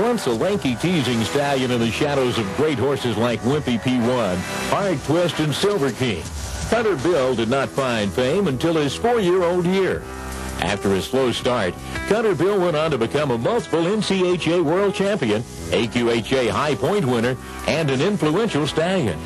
Once a lanky teasing stallion in the shadows of great horses like Wimpy P1, Hard Twist, and Silver King, Cutter Bill did not find fame until his 4-year-old year. After a slow start, Cutter Bill went on to become a multiple NCHA world champion, AQHA high point winner, and an influential stallion.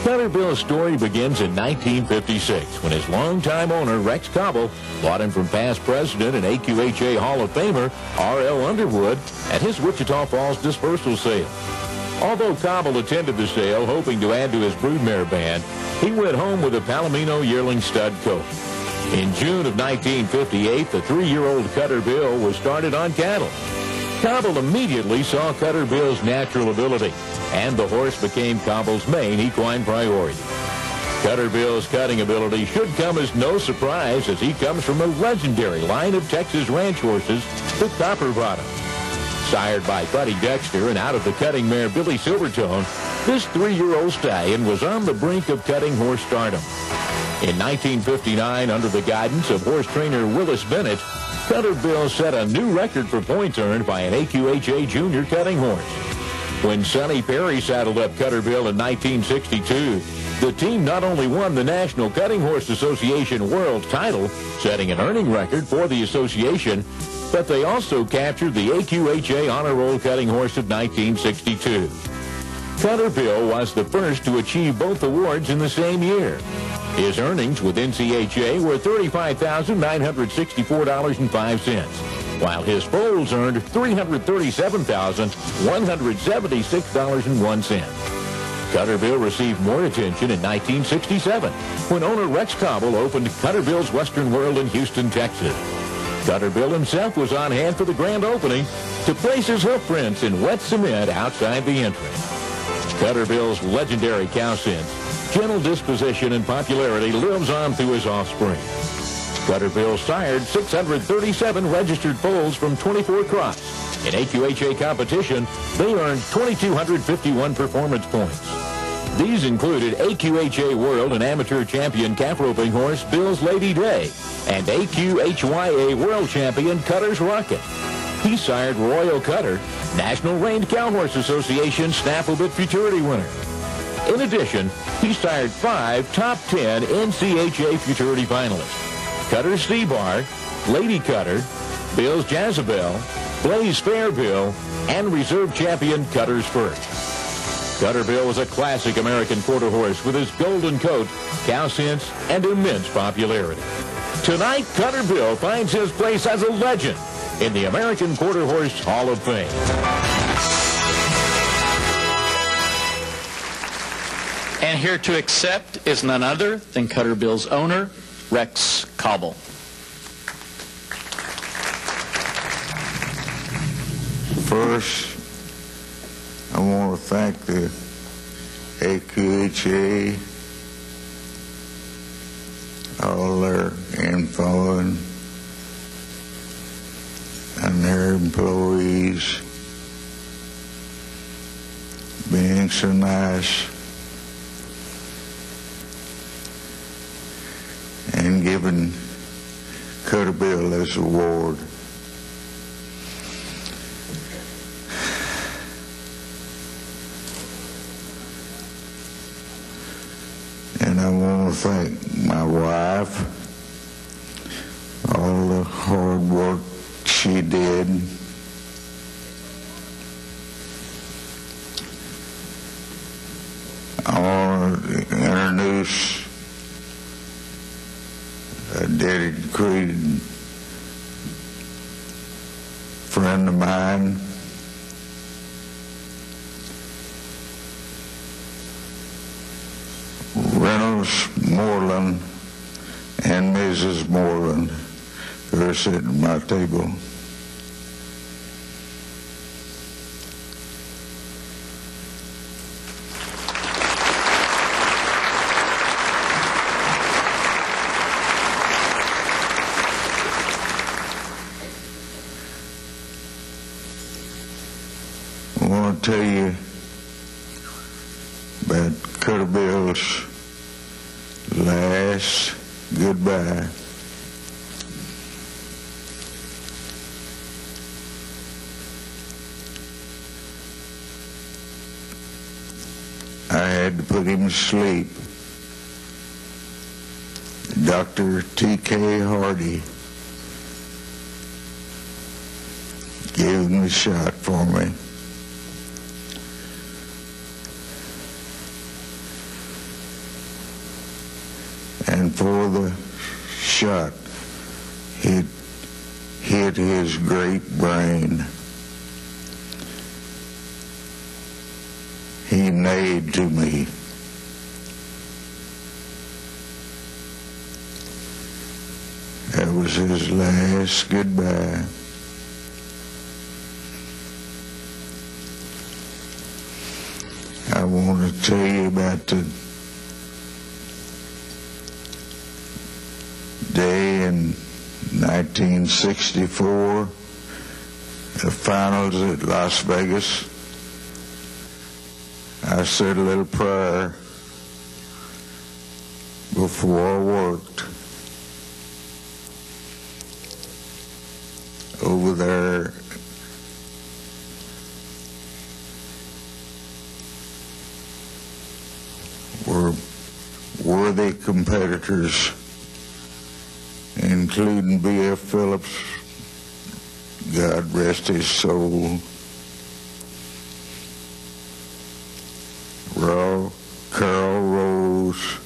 Cutter Bill's story begins in 1956 when his longtime owner, Rex Cobble, bought him from past president and AQHA Hall of Famer R.L. Underwood at his Wichita Falls dispersal sale. Although Cobble attended the sale hoping to add to his broodmare band, he went home with a Palomino yearling stud colt. In June of 1958, the 3-year-old Cutter Bill was started on cattle. Cobble immediately saw Cutter Bill's natural ability, and the horse became Cobble's main equine priority. Cutter Bill's cutting ability should come as no surprise, as he comes from a legendary line of Texas ranch horses, the Copper Bottom. Sired by Buddy Dexter and out of the cutting mare Billy Silvertone, this 3-year-old stallion was on the brink of cutting horse stardom. In 1959, under the guidance of horse trainer Willis Bennett, Cutter Bill set a new record for points earned by an AQHA junior cutting horse. When Sonny Perry saddled up Cutter Bill in 1962, the team not only won the National Cutting Horse Association World title, setting an earning record for the association, but they also captured the AQHA Honor Roll Cutting Horse of 1962. Cutter Bill was the first to achieve both awards in the same year. His earnings with NCHA were $35,964.05, while his foals earned $337,176.01. Cutter Bill received more attention in 1967 when owner Rex Cobble opened Cutter Bill's Western World in Houston, Texas. Cutter Bill himself was on hand for the grand opening to place his hoof prints in wet cement outside the entrance. Cutter Bill's legendary cow sense, gentle disposition, and popularity lives on through his offspring. Cutter Bill sired 637 registered foals from 24 crops. In AQHA competition, they earned 2,251 performance points. These included AQHA World and Amateur Champion calf roping horse Bill's Lady Day and AQHYA World Champion Cutter's Rocket. He sired Royal Cutter, National Reined Cow Horse Association Snafflebit Futurity winner. In addition, he sired 5 top 10 NCHA Futurity finalists: Cutter's Seabar, Lady Cutter, Bill's Jezebel, Blaze Fair Bill, and reserve champion Cutter's First. Cutter Bill was a classic American quarter horse with his golden coat, cow sense, and immense popularity. Tonight, Cutter Bill finds his place as a legend in the American Quarter Horse Hall of Fame. And here to accept is none other than Cutter Bill's owner, Rex Cobble. First, I want to thank the AQHA, all their info and their employees being so nice and giving Cutter Bill this award. And I want to thank my wife, all the hard work she did. I want to introduce a dedicated friend of mine, Reynolds Moreland and Mrs. Moreland, who are sitting at my table. I want to tell you about Cutter Bill's last goodbye. I had to put him to sleep. Dr. T.K. Hardy gave him the shot for me. And for the shot, it hit his great brain. He neighed to me. That was his last goodbye. I want to tell you about the day in 1964, the finals at Las Vegas. I said a little prayer before I worked. Over there were worthy competitors, including B.F. Phillips, God rest his soul, Carol Rose,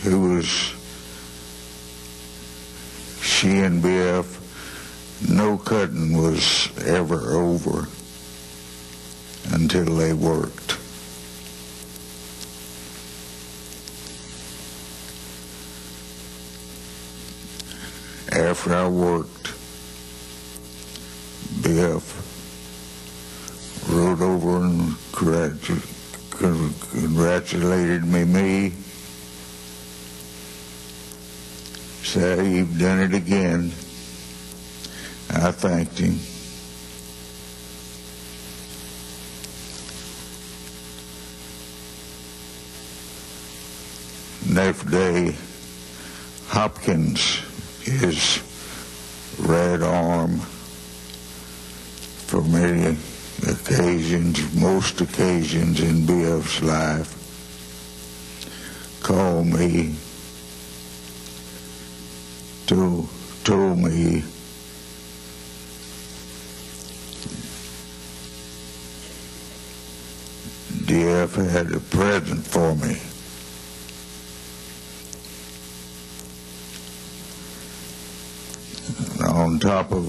who was, she and B.F., no cutting was ever over until they worked. After I worked, B.F. rode over and congratulated me. Said, "You've done it again." I thanked him. Next day, Hopkins, his right arm, for many occasions, most occasions in B.F.'s life, called me, told me D.F. had a present for me. On top of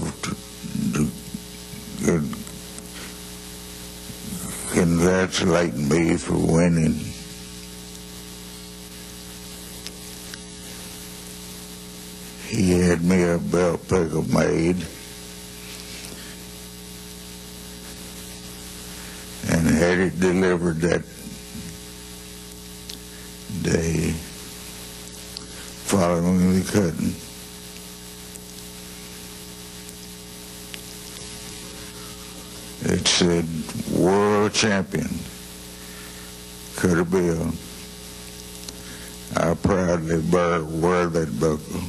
congratulating me for winning, he had me a belt buckle made and had it delivered that day following the cutting. It said, "World Champion, Cutter Bill." I proudly wear that buckle.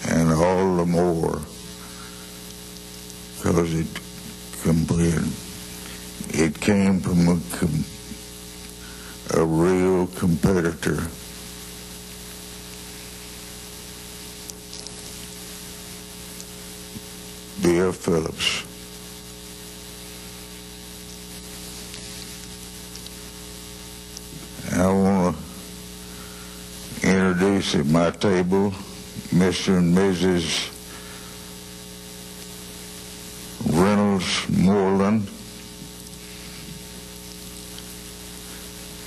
And all the more because it came from a real competitor. B.F. Phillips. I want to introduce at my table Mr. and Mrs. Reynolds Moreland.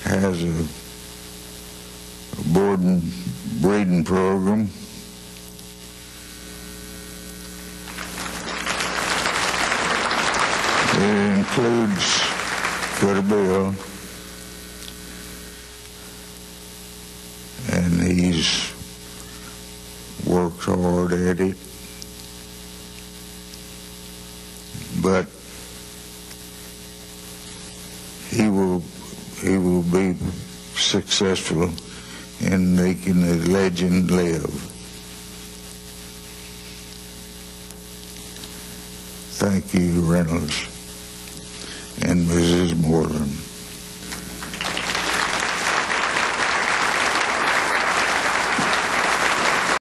Has a board and breeding program. It includes Cutter Bill, and he's worked hard at it, but he will be successful in making the legend live. Thank you, Reynolds and Mrs.